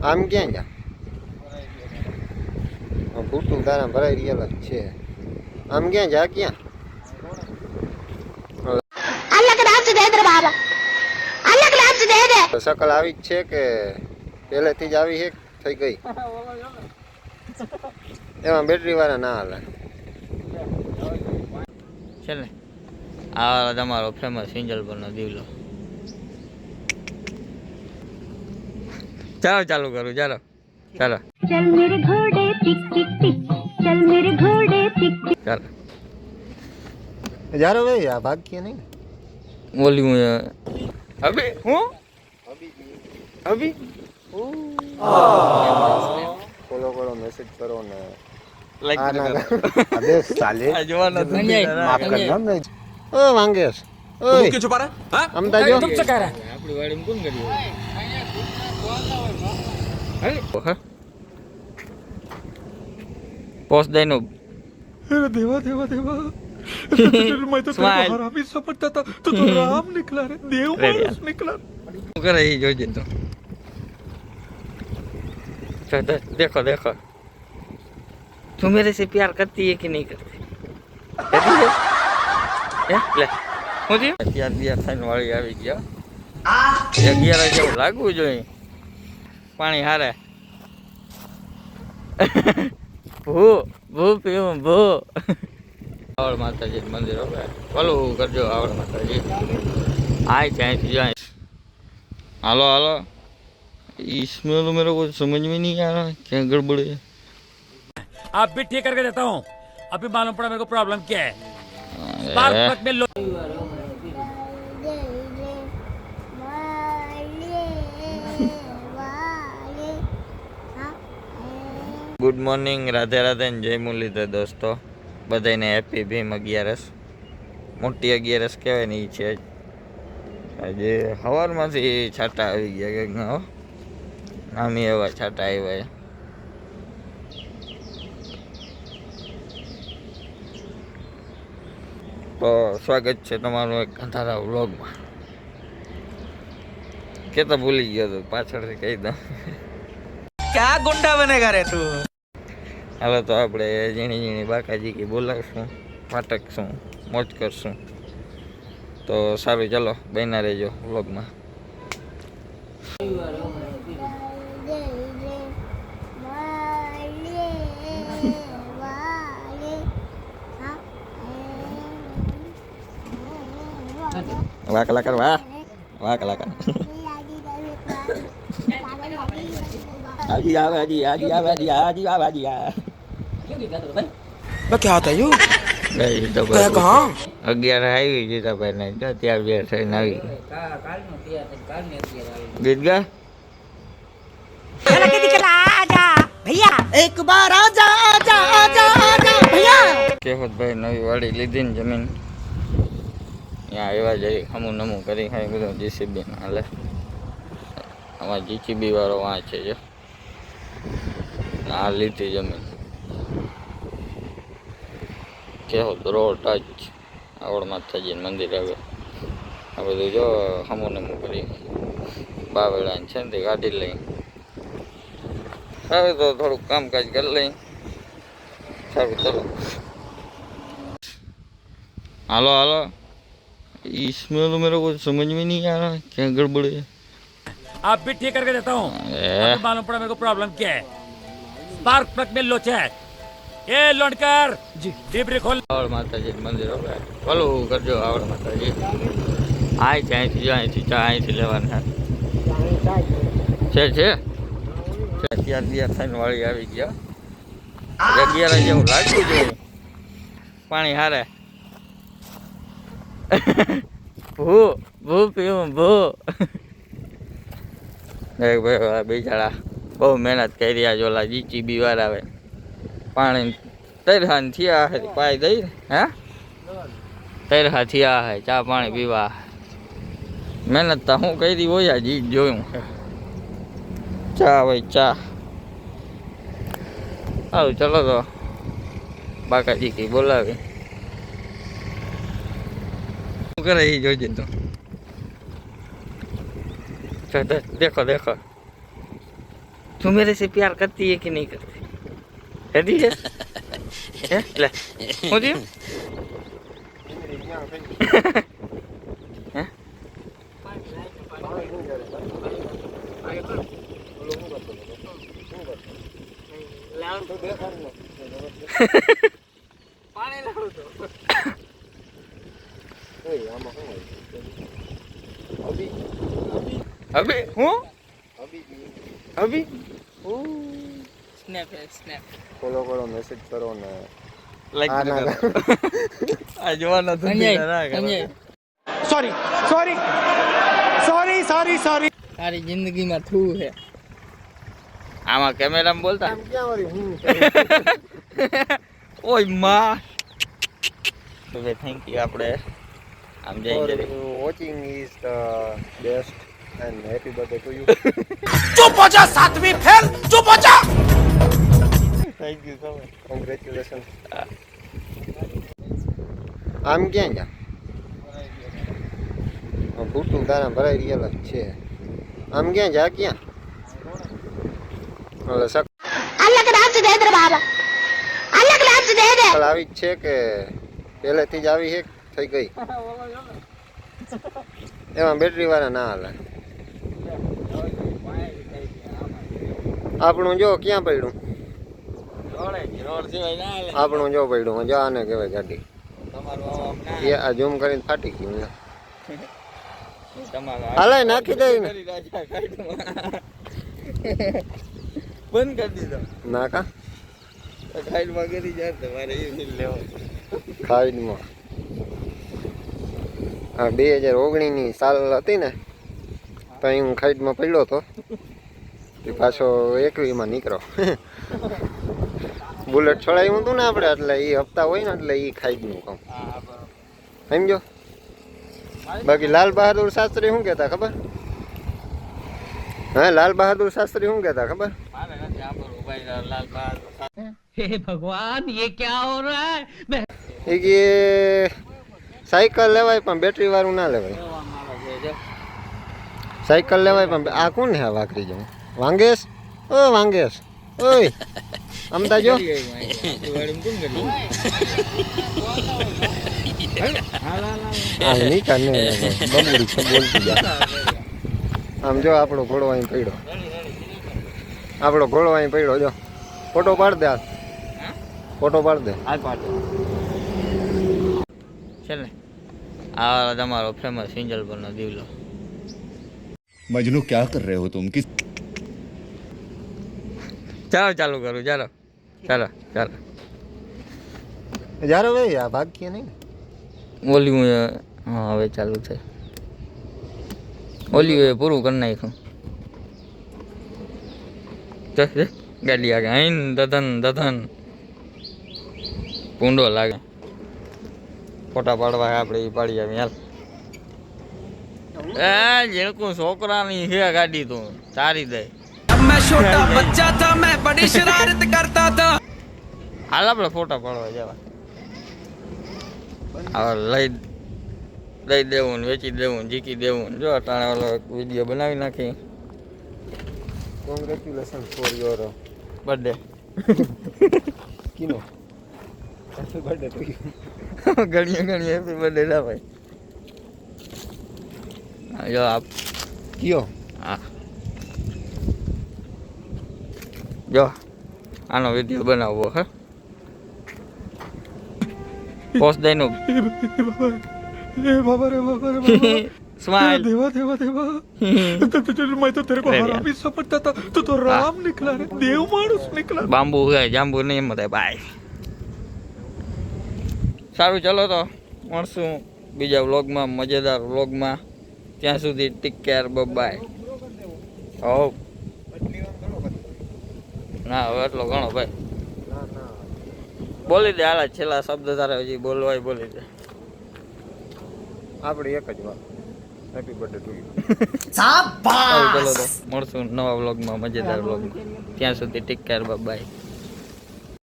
આમ ક્યાં જા ફૂટું તારા ભરાઈ ગયેલા જ છે. આમ ક્યાં જા ક્યાં શકલ આવી જ છે કે પહેલેથી જ આવી છે થઈ ગઈ એમાં બેટરી વાળા ના હાલે છે ને. આ તમારો ફેમસ સિંજલપુરનો દીવલો. ચાલો ચાલુ કરું ચાલો ચાલો चल मेरे घोड़े टिक टिक टिक चल मेरे घोड़े टिक टिक ચાલો જારો ભાઈ આ ભાગ્ય નહીં બોલી હું અભી હું અભી ફોલો કરો મેસેજ કરો ને લાઈક અબે સાલે આ જોવાનો માફ કરજો ને ઓ વાંગેશ ઓય क्यों छुपा रहा है? हाँ? અમતા જો तुमसे कह रहा है આપણી વાડીમાં કોણ કર્યું હા પોસ્ટ દઈનો अरे देवा देवा देवा मैं तो Smile. तेरे को हरामी समझता था तो राम निकला रे देव मानुस निकला શું કરે એ જોજે તો देखो देखो तू मेरे से प्यार करती है कि नहीं करती करती है ले હું થયું પ્યાર બિયાર થઈને વાળી આવી ગયો 11 જેવું લાગવું જોઈએ પાણી હારે ભૂ ભૂ પીવું ભૂ આવડ માતાજી મંદિર હવે ભલું કરજો આવડ માતાજી आए चाहे जाए हेलो हेलो इसमें तो मेरे को समझ में नहीं आ रहा क्या गड़बड़ है. आप भी ठीक करके देता हूँ अभी मालूम पड़ा मेरे को प्रॉब्लम क्या है स्पार्क प्लग में लो गुड मॉर्निंग राधे राधे जय मुरलीधर दोस्तों बधाने हैप्पी भीम 11 मोटी 11 कहेवाय ने छे આજે સવારમાંથી છાંટા આવી ગયા કંઈક હો આમી એવા છાંટા આવ્યા તો સ્વાગત છે તમારું એક અંધારા વ્લોગમાં કેતા ભૂલી ગયો તો પાછળથી કહી દઉં क्या गुंडा बनेगा रे तू હાલો તો આપણે ઝીણી ઝીણી બાકાજી કી બોલાવશું ફાટકશું મોજ કરશું તો સારું ચાલો બન્યા રહેજો વ્લોગમાં. વાહ કલાકાર વાહ વાહ કલાકાર આજી આવે આજી આજી આવે આજી આજી આવે આજી આ मैं क्या होता हूँ ગઈ તો मैं कहाँ 11 આવી જીતાભાઈ ને તો ત્યાં બે થઈને આવી ગીત ગા भैया एक बार आजा आजा आजा आजा भैया કેહતભાઈ નવી વાડી લીધી ને જમીન ત્યાં આવ્યા જઈ હમું નમું કરી ખાઈ બધું જીસીબી ને હાલે આમાં જીસીબી વાળો વાં છે જો આ લીધી જમીન કેહત રોડ ટચ આવડ માતાજી મંદિર આવે આ બધું જો હમું નમું કરી બાવેડા છે ને તે ગાડી લઈ હવે તો થોડુંક કામકાજ કરી લઈ સારું ચલો हेलो हेलो इसमें तो मेरे को समझ में नहीं आ रहा क्या गड़बड़ है आप भी ठीक करके देता हूँ अभी मालूम पड़ा मेरे को प्रॉब्लम क्या है स्पार्क प्लग में लो चेक ए लोडकर जी डिब्री खोल आवड़ माताजी मंदिर हो गए भલું કરજો આવડ માતાજી આય છે અહીંથી લેવાના છે અત્યાર બિયાર થઈને વાળી આવી ગયા 11 જેવું લાગ્યું જોઈએ પાણી હારે ભૂ ભૂ પીવું ભૂ ભાઈ બિચારા બહુ મહેનત કરી આ જોલા જીચીબી વાર આવે પાણી તૈરહાન થયા હે પાઈ દઈ હે તૈરહા થયા હે ચા પાણી પીવા મહેનત તો હું કરી હોય જી જોયું ચા ભાઈ ચા સારું ચલો તો બાકાજી કી બોલાવી શું કરે એ જોજે તો देखो देखो तू मेरे से प्यार करती है कि नहीं करती? करती है? हैं? ले हो जी हैं? अभी हूँ अभी स्नैप है स्नैप ફોલો કરો મેસેજ કરો ને લાઈક આ ના કરો આ જોવાનો તો ના કરો सॉरी તારી જિંદગીમાં થૂ હે આમાં કેમેરામાં બોલતા આમ ક્યાં વળી હું ઓય માં હવે થેન્ક યુ આપણે આમ જઈ જઈ watching is the best and happy birthday to you चुप हो जा सातवीं फेल चुप हो जा thank you so much congratulation આમ ક્યાં ગયા ભૂટું તારા ભરાઈ ગયેલા જ છે આમ ક્યાં જા ક્યાં ઓલે अलग रात दे दे बाबा अलग रात दे दे સકલ આવી જ છે કે પહેલેથી જ આવી છે થઈ ગઈ એમાં બેટરી વાળા ના હાલે આપણું જો ક્યાં પડ્યું રોડ સિવાય ના હાલે આપણું જો પડ્યું જો આને કહેવાય ગાડી તમારું આમ ના એ આ ઝૂમ કરીને ફાટી ગયું લે. તમારું હાલે નાખી દઈ ને કરી રાજા કાઢમાં બંધ કરી દીધો ના કા સાઈડમાં કરી જાય તમારે એ મિલ લેવો ખાઈડમાં હા 2019ની સાલ હતી ને તો અહીં હું ખાઈડમાં પડ્યો હતો એ પાછો 21માં નીકળો બુલેટ છોડાયું હતું ને આપણે એટલે એ હપ્તા હોય ને એટલે એ ખાઈડનું કામ સમજો બાકી લાલ બહાદુર શાસ્ત્રી શું કહેતા ખબર હા લાલ બહાદુર શાસ્ત્રી શું કહેતા ખબર મારે નથી આંબર ઉભાઈ લાલ બહાદુર हे भगवान ये क्या हो रहा है એ કે સાયકલ લેવાય પણ બેટરી વાળું ના લેવાય સાયકલ લેવાય પણ આ કોણ હે આ વાકરી જવું વાંગેશ ઓ વાંગેશ ઓય અમતા જો આ નહીં કાને બમુડી છે બોલતી જા આમ જો આપણો ઘોડો અહીં પડ્યો આપણો ઘોડો અહીં પડ્યો જો ફોટો પાડ દે ફોટો પાડ દે છે ને આ તમારો ફેમસ સિંજલ પરનો દીવલો मजनू क्या कर रहे हो तुम किस ચાલો ચાલુ કરું ચાલો ચાલો ચાલો જ્યારે ભાઈ આ ભાગ્ય નહીં ઓલી હું હા હવે ચાલુ છે ઓલી એ પૂરું કરી નાખ્યું ગાડી આગે અહીં દધન દધન પૂંડો લાગે ફોટા પાડવા આપણે એ પાડી આવી હાલ એ જેણકું છોકરાની છે ગાડી તું તારી દે जब मैं छोटा बच्चा था मैं बड़ी शरारत करता था હાલ આપણે ફોટા પાડવા જવા હવે લઈ દેવું ને વેચી દેવું ને જીકી દેવું ને જો અટાણે ઓલો વિડીયો બનાવી નાખી કોંગ્રેચ્યુલેશન ફોર યોર બર્થડે કિનો હેપી બર્થડે ટુ યુ ઘણી ઘણી હેપી બર્થડે ના ભાઈ જો આપ કયો હા જો આનો વિડીયો બનાવવો હે પોસ્ટ દઈનું स्माइल देवा देवा देवा मैं तो तेरे को हरामी समझता था तू तो राम निकला रे देव मानुस निकला बाम्बू है जाम्बू नहीं मत भाई सारू चलो तो મળશું બીજા વ્લોગમાં મજેદાર વ્લોગમાં ત્યાં સુધી ટેક કેર બાય હો ના હવે એટલો ઘણો ભાઈ બોલી દે હાલા છેલ્લા શબ્દ તારે હજી બોલવાય બોલી દે આપણે એક જ વાત હેપી બર્થડે ટુ યુ સારું ચલો તો મળશું નવા વ્લોગમાં મજેદાર વ્લોગમાં ત્યાં સુધી ટેક કેર બાય